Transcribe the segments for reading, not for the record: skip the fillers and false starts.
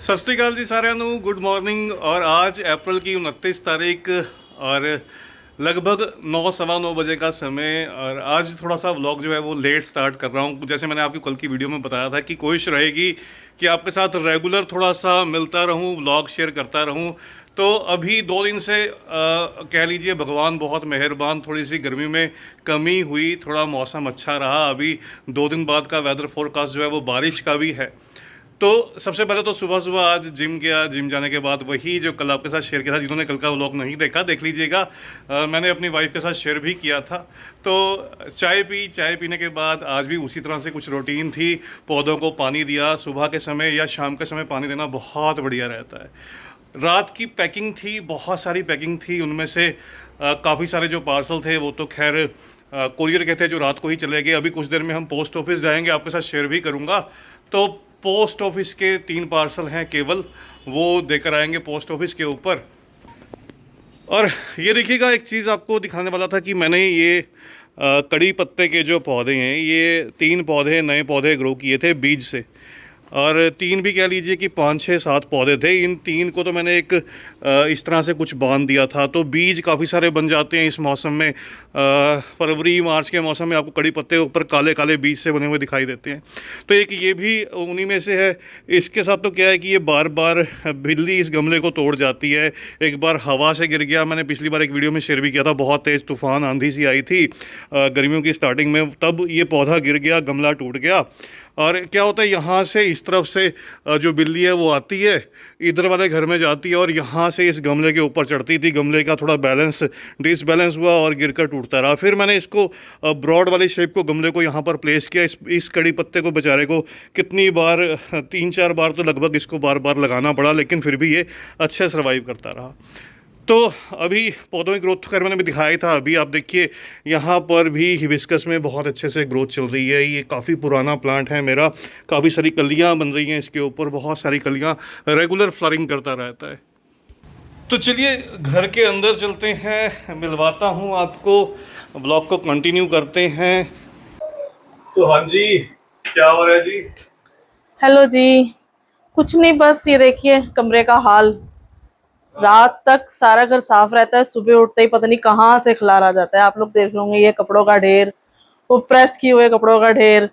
सत श्री अकाल जी साਰਿਆਂ ਨੂੰ गुड मॉर्निंग। और आज अप्रैल की 29 तारीख और लगभग 9 सवा 9 बजे का समय। और आज थोड़ा सा व्लॉग जो है वो लेट स्टार्ट कर रहा हूँ। जैसे मैंने आपकी कल की वीडियो में बताया था कि कोशिश रहेगी कि आपके साथ रेगुलर थोड़ा सा मिलता रहूँ, व्लॉग शेयर करता रहूँ। तो अभी 2 दिन से कह लीजिए भगवान बहुत मेहरबान, थोड़ी सी गर्मी में कमी हुई, थोड़ा मौसम अच्छा रहा। अभी 2 दिन बाद का वेदर फोरकास्ट जो है वो बारिश का भी है। तो सबसे पहले तो सुबह सुबह आज जिम गया। जिम जाने के बाद वही जो कल आपके साथ शेयर किया था, जिन्होंने कल का व्लॉग नहीं देखा देख लीजिएगा। मैंने अपनी वाइफ के साथ शेयर भी किया था। तो चाय पीने के बाद आज भी उसी तरह से कुछ रूटीन थी। पौधों को पानी दिया, सुबह के समय या शाम के समय पानी देना बहुत बढ़िया रहता है। रात की पैकिंग थी, बहुत सारी पैकिंग थी। उनमें से काफ़ी सारे जो पार्सल थे वो तो खैर कोरियर के थे जो रात को ही चले गए। अभी कुछ देर में हम पोस्ट ऑफिस जाएंगे, आपके साथ शेयर भी करूंगा। तो पोस्ट ऑफिस के 3 पार्सल हैं केवल, वो देकर आएंगे पोस्ट ऑफिस के ऊपर। और ये देखिएगा, एक चीज़ आपको दिखाने वाला था कि मैंने ये कड़ी पत्ते के जो पौधे हैं, ये 3 पौधे नए पौधे ग्रो किए थे बीज से। और 3 भी कह लीजिए कि 5 6 7 पौधे थे। इन 3 को तो मैंने एक इस तरह से कुछ बांध दिया था। तो बीज काफ़ी सारे बन जाते हैं इस मौसम में। फरवरी मार्च के मौसम में आपको कड़ी पत्ते ऊपर काले काले बीज से बने हुए दिखाई देते हैं। तो एक ये भी उन्हीं में से है। इसके साथ तो क्या है कि ये बार बार बिल्ली इस गमले को तोड़ जाती है। एक बार हवा से गिर गया, मैंने पिछली बार एक वीडियो में शेयर भी किया था, बहुत तेज़ तूफ़ान आंधी सी आई थी गर्मियों की स्टार्टिंग में, तब ये पौधा गिर गया, गमला टूट गया। और क्या होता है, यहाँ से इस तरफ से जो बिल्ली है वो आती है, इधर वाले घर में जाती है और यहाँ से इस गमले के ऊपर चढ़ती थी। गमले का थोड़ा बैलेंस डिसबैलेंस हुआ और गिरकर टूटता रहा। फिर मैंने इसको ब्रॉड वाली शेप को, गमले को यहाँ पर प्लेस किया। इस कड़ी पत्ते को बेचारे को कितनी बार, 3 4 बार तो लगभग इसको बार बार लगाना पड़ा, लेकिन फिर भी ये अच्छे सर्वाइव करता रहा। तो अभी पौधों की ग्रोथ खैर मैंने भी दिखाया था। अभी आप देखिए यहाँ पर भी हिबिस्कस में बहुत अच्छे से ग्रोथ चल रही है। ये काफ़ी पुराना प्लांट है मेरा, काफ़ी सारी कलियाँ बन रही हैं इसके ऊपर, बहुत सारी कलियाँ, रेगुलर फ्लरिंग करता रहता है। तो चलिए घर के अंदर चलते हैं, मिलवाता हूँ आपको, ब्लॉग को कंटिन्यू करते हैं। तो हाँ जी, क्या हो रहा है जी? हेलो जी। कुछ नहीं, बस ये देखिए कमरे का हाल। रात तक सारा घर साफ रहता है, सुबह उठते ही पता नहीं कहाँ से खलार आ जाता है। आप लोग देख लोगे, ये कपड़ों का ढेर, वो प्रेस किए हुए कपड़ों का ढेर,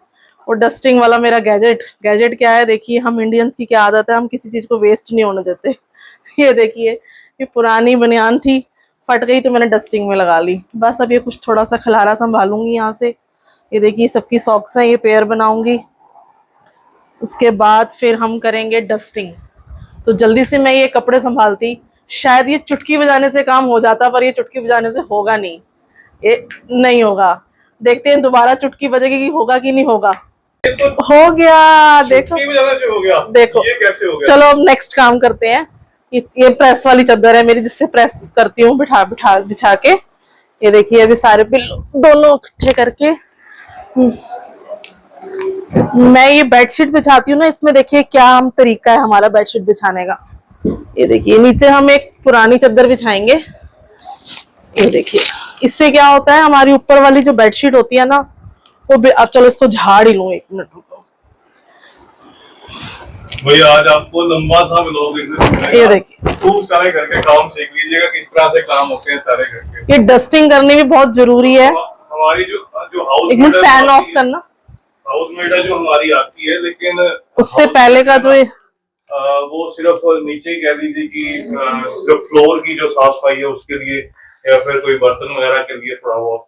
वो डस्टिंग वाला मेरा गैजेट क्या है देखिए। हम इंडियंस की क्या आदत है, हम किसी चीज को वेस्ट नहीं होने देते। ये देखिए, ये पुरानी बनियान थी, फट गई तो मैंने डस्टिंग में लगा ली। बस अब ये कुछ थोड़ा सा खलारा संभालूंगी यहाँ से। ये देखिए सबकी सॉक्स हैं, ये पेयर बनाऊंगी। उसके बाद फिर हम करेंगे डस्टिंग। तो जल्दी से मैं ये कपड़े संभालती, शायद ये चुटकी बजाने से काम हो जाता, पर ये चुटकी बजाने से होगा नहीं, ये नहीं होगा। देखते हैं दोबारा चुटकी बजेगी कि होगा कि नहीं होगा। हो गया, देखो बजाने से हो गया, देखो ये कैसे हो गया? चलो अब नेक्स्ट काम करते हैं। ये प्रेस वाली चादर है मेरी, जिससे प्रेस करती हूँ बिछा के। ये देखिए अभी सारे पिल्लो दोनों इकट्ठे करके मैं ये बेडशीट बिछाती हूँ ना। इसमें देखिए क्या हम तरीका है हमारा बेडशीट बिछाने का। ये देखिए नीचे हम एक पुरानी चादर बिछाएंगे। ये देखिए इससे क्या होता है, हमारी ऊपर वाली जो बेडशीट होती है ना वो अब चलो इसको झाड़ ही लूं, 1 मिनट रुको। भैया आज आपको लंबा सा व्लॉग ये देखिए खूब सारे घर के काम सीख लीजिएगा, किस तरह से काम होते हैं सारे घर के। ये डस्टिंग करनी भी बहुत जरूरी है। हमारी जो हाउस 1 मिनट फैन ऑफ करना। हाउस मेड है जो हमारी आती है, लेकिन उससे पहले का जो वो सिर्फ नीचे ही कह लीजिए कि सिर्फ फ्लोर की जो साफ सफाई है उसके लिए, या फिर कोई बर्तन वगैरह के लिए थोड़ा बहुत।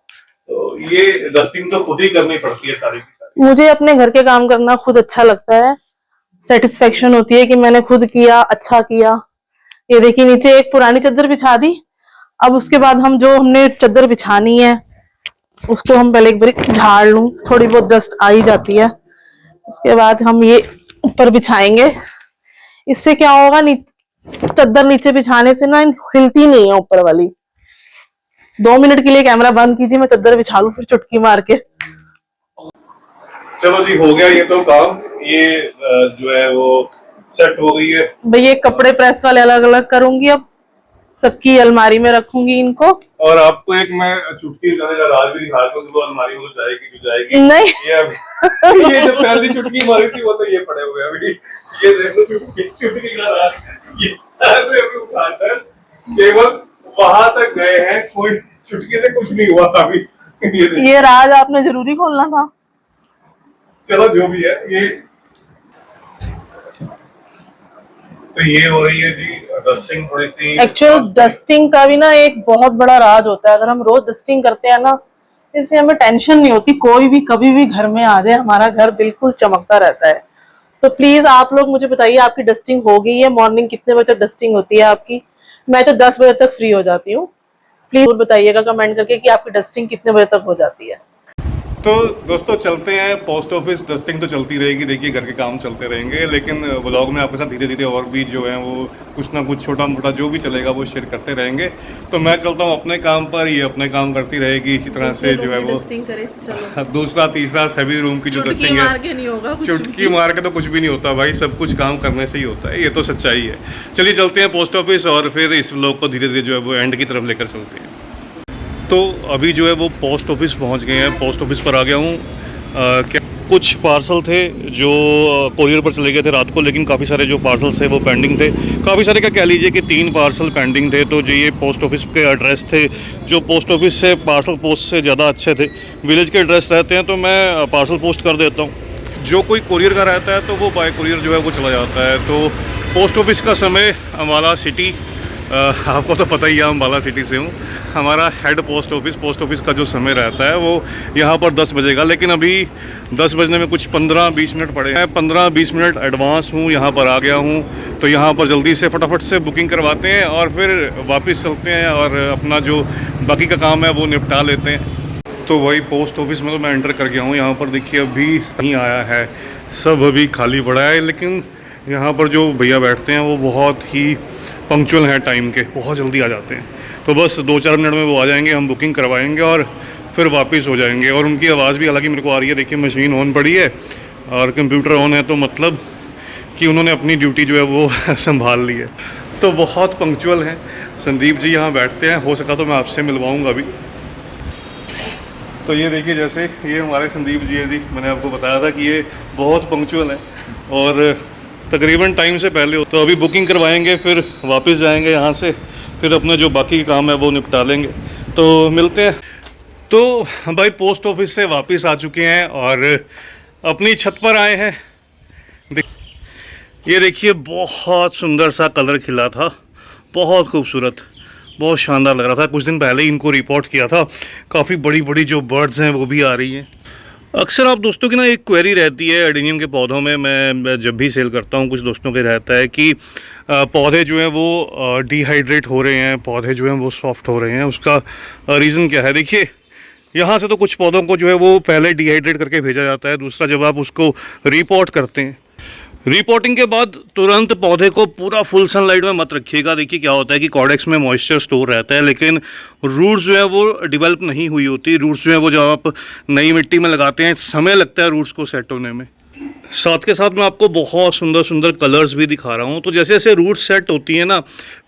तो ये डस्टिंग तो खुद ही करनी पड़ती है सारी की सारी। मुझे अपने घर के काम करना खुद अच्छा लगता है, सेटिस्फेक्शन होती है कि मैंने खुद किया, अच्छा किया। ये देखिए नीचे एक पुरानी चादर बिछा दी। अब उसके बाद हम जो हमने चादर बिछानी है उसको हम पहले एक बार झाड़ लूं, थोड़ी बहुत डस्ट आ ही जाती है। उसके बाद हम ये ऊपर बिछाएंगे। इससे क्या होगा, चादर नीचे बिछाने से ना हिलती नहीं है ऊपर वाली। 2 मिनट के लिए कैमरा बंद कीजिए, मैं चादर बिछा लूं फिर चुटकी मार के। चलो जी, हो गया ये तो काम। ये जो है वो सेट हो गई है भाई। ये कपड़े प्रेस वाले अलग अलग करूंगी, अब सबकी अलमारी में रखूंगी इनको। और आपको एक मैं चुटकी लगाने का राज भी दिखाता हूँ, तो अलमारी में जाएगी नहीं ये जो पहली चुटकी मारी थी वो तो ये पड़े हुए अभी। ये देखो चुटकी का राज, ये ऐसे अभी उठाकर केवल वहां तक गए हैं, कोई चुटकी से कुछ नहीं हुआ अभी। ये देखो। ये राज आपने जरूरी खोलना था। चलो जो भी है ये, तो ये हो रही है जी डस्टिंग थोड़ी सी। एक्चुअल डस्टिंग का भी ना एक बहुत बड़ा राज होता है। अगर हम रोज डस्टिंग करते हैं ना, इससे हमें टेंशन नहीं होती, कोई भी कभी भी घर में आ जाए हमारा घर बिल्कुल चमकता रहता है। तो प्लीज आप लोग मुझे बताइए आपकी डस्टिंग हो गई है? मॉर्निंग कितने बजे तक डस्टिंग होती है आपकी? मैं तो 10 बजे तक फ्री हो जाती हूँ। प्लीज बताइएगा कमेंट करके कि आपकी डस्टिंग कितने बजे तक हो जाती है। तो दोस्तों चलते हैं पोस्ट ऑफिस। डस्टिंग तो चलती रहेगी, देखिए घर के काम चलते रहेंगे, लेकिन व्लॉग में आपके साथ धीरे धीरे और भी जो है वो कुछ ना कुछ छोटा मोटा जो भी चलेगा वो शेयर करते रहेंगे। तो मैं चलता हूँ अपने काम पर, ये अपने काम करती रहेगी इसी तरह से जो है वो। दूसरा तीसरा सभी रूम की जो डस्टिंग है, नहीं होगा चुटकी मार के तो कुछ भी नहीं होता भाई, सब कुछ काम करने से ही होता है, ये तो सच्चाई है। चलिए चलते हैं पोस्ट ऑफिस और फिर इस व्लॉग को धीरे धीरे जो है वो एंड की तरफ लेकर चलते हैं। तो अभी जो है वो पोस्ट ऑफिस पहुंच गए हैं, पोस्ट ऑफिस पर आ गया हूँ। क्या कुछ पार्सल थे जो कोरियर पर चले गए थे रात को, लेकिन काफ़ी सारे जो पार्सल्स थे वो पेंडिंग थे। काफ़ी सारे क्या कह लीजिए कि 3 पार्सल पेंडिंग थे। तो जो ये पोस्ट ऑफिस के एड्रेस थे, जो पोस्ट ऑफिस से पार्सल पोस्ट से ज़्यादा अच्छे थे, विलेज के एड्रेस रहते हैं, तो मैं पार्सल पोस्ट कर देता हूँ। जो कोई कोरियर का रहता है तो वो बाय कोरियर जो है वो चला जाता है। तो पोस्ट ऑफिस का समय अम्बाला सिटी, आपको तो पता ही है अम्बाला सिटी से हूँ। हमारा हेड पोस्ट ऑफिस का जो समय रहता है वो यहाँ पर 10 बजे का, लेकिन अभी 10 बजने में कुछ 15-20 मिनट पड़े हैं। 15-20 मिनट एडवांस हूँ, यहाँ पर आ गया हूँ। तो यहाँ पर जल्दी से फटाफट से बुकिंग करवाते हैं और फिर वापस चलते हैं और अपना जो बाकी का काम है वो निपटा लेते हैं। तो वही पोस्ट ऑफिस में तो मैं एंटर कर गया हूँ। यहाँ पर देखिए अभी नहीं आया है, सब अभी खाली पड़ा है, लेकिन यहाँ पर जो भैया बैठते हैं वो बहुत ही पंक्चुअल हैं टाइम के, बहुत जल्दी आ जाते हैं। तो बस 2-4 मिनट में वो आ जाएंगे, हम बुकिंग करवाएंगे और फिर वापस हो जाएंगे। और उनकी आवाज़ भी हालांकि मेरे को आ रही है, देखिए मशीन ऑन पड़ी है और कंप्यूटर ऑन है, तो मतलब कि उन्होंने अपनी ड्यूटी जो है वो संभाल ली है। तो बहुत पंक्चुअल हैं। संदीप जी यहाँ बैठते हैं, हो सका तो मैं आपसे मिलवाऊँगा अभी। तो ये देखिए, जैसे ये हमारे संदीप जी है जी, मैंने आपको बताया था कि ये बहुत पंक्चुअल है और तकरीबन टाइम से पहले हो। तो अभी बुकिंग करवाएंगे, फिर वापस जाएंगे यहाँ से, फिर अपना जो बाकी काम है वो निपटा लेंगे। तो मिलते हैं। तो भाई पोस्ट ऑफिस से वापस आ चुके हैं और अपनी छत पर आए हैं। ये देखिए बहुत सुंदर सा कलर खिला था, बहुत खूबसूरत, बहुत शानदार लग रहा था। कुछ दिन पहले ही इनको रिपोर्ट किया था। काफ़ी बड़ी बड़ी जो बर्ड्स हैं वो भी आ रही हैं। अक्सर आप दोस्तों की ना एक क्वेरी रहती है एडेनियम के पौधों में, मैं जब भी सेल करता हूँ कुछ दोस्तों के रहता है कि पौधे जो हैं वो डिहाइड्रेट हो रहे हैं, पौधे जो हैं वो सॉफ्ट हो रहे हैं। उसका रीज़न क्या है? देखिए, यहाँ से तो कुछ पौधों को जो है वो पहले डिहाइड्रेट करके भेजा जाता है। दूसरा, जब आप उसको रिपोर्ट करते हैं, रिपोर्टिंग के बाद तुरंत पौधे को पूरा फुल सनलाइट में मत रखिएगा। देखिए क्या होता है कि कॉर्डेक्स में मॉइस्चर स्टोर रहता है, लेकिन रूट्स जो है वो डेवलप नहीं हुई होती। रूट्स जो है वो जब आप नई मिट्टी में लगाते हैं समय लगता है रूट्स को सेट होने में। साथ के साथ मैं आपको बहुत सुंदर सुंदर कलर्स भी दिखा रहा हूँ। तो जैसे जैसे रूट सेट होती है ना,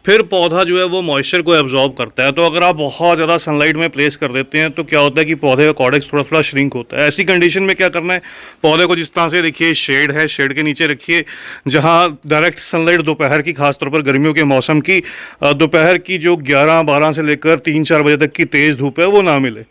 फिर पौधा जो है वो मॉइस्चर को एब्जॉर्ब करता है। तो अगर आप बहुत ज़्यादा सनलाइट में प्लेस कर देते हैं तो क्या होता है कि पौधे का कॉर्डेक्स थोड़ा थोड़ा श्रिंक होता है। ऐसी कंडीशन में क्या करना है, पौधे को जिस तरह से देखिए शेड है, शेड के नीचे रखिए, जहाँ डायरेक्ट सनलाइट दोपहर की, खासतौर पर गर्मियों के मौसम की दोपहर की जो 11-12 से लेकर 3-4 बजे तक की तेज़ धूप है वो ना मिले।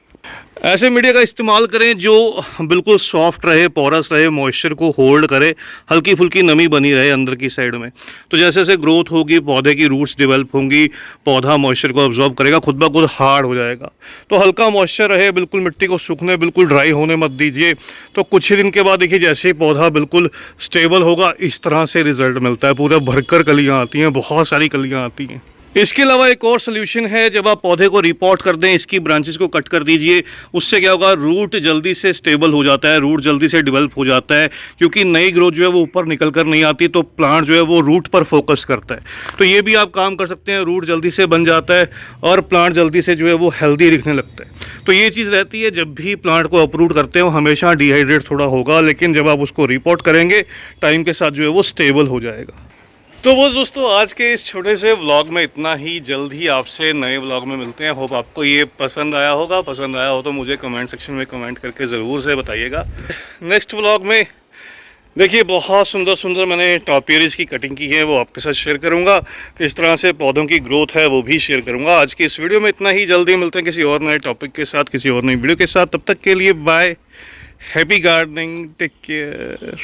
ऐसे मीडिया का इस्तेमाल करें जो बिल्कुल सॉफ्ट रहे, पोरस रहे, मॉइस्चर को होल्ड करे, हल्की फुल्की नमी बनी रहे अंदर की साइड में। तो जैसे जैसे ग्रोथ होगी, पौधे की रूट्स डेवलप होंगी, पौधा मॉइस्चर को अब्जॉर्ब करेगा, खुद ब खुद हार्ड हो जाएगा। तो हल्का मॉइस्चर रहे, बिल्कुल मिट्टी को सूखने, बिल्कुल ड्राई होने मत दीजिए। तो कुछ ही दिन के बाद देखिए जैसे ही पौधा बिल्कुल स्टेबल होगा, इस तरह से रिजल्ट मिलता है। पूरा भरकर कलियाँ आती हैं, बहुत सारी कलियाँ आती हैं। इसके अलावा एक और सोल्यूशन है, जब आप पौधे को रिपोर्ट कर दें, इसकी ब्रांचेस को कट कर दीजिए। उससे क्या होगा, रूट जल्दी से स्टेबल हो जाता है, रूट जल्दी से डेवलप हो जाता है, क्योंकि नई ग्रोथ जो है वो ऊपर निकल कर नहीं आती। तो प्लांट जो है वो रूट पर फोकस करता है। तो ये भी आप काम कर सकते हैं, रूट जल्दी से बन जाता है और प्लांट जल्दी से जो है वो हेल्दी दिखने लगता है। तो ये चीज़ रहती है, जब भी प्लांट को अपरूट करते हो हमेशा डिहाइड्रेट थोड़ा होगा, लेकिन जब आप उसको रिपोर्ट करेंगे टाइम के साथ जो है वो स्टेबल हो जाएगा। तो बस दोस्तों, आज के इस छोटे से व्लॉग में इतना ही। जल्द ही आपसे नए व्लॉग में मिलते हैं। होप आपको ये पसंद आया होगा। पसंद आया हो तो मुझे कमेंट सेक्शन में कमेंट करके ज़रूर से बताइएगा। नेक्स्ट व्लॉग में देखिए बहुत सुंदर सुंदर मैंने टॉपियरीज की कटिंग की है, वो आपके साथ शेयर करूंगा। किस तरह से पौधों की ग्रोथ है वो भी शेयर करूंगा। आज की इस वीडियो में इतना ही, जल्दी मिलते हैं किसी और नए टॉपिक के साथ, किसी और नई वीडियो के साथ। तब तक के लिए bye, happy gardening, take care.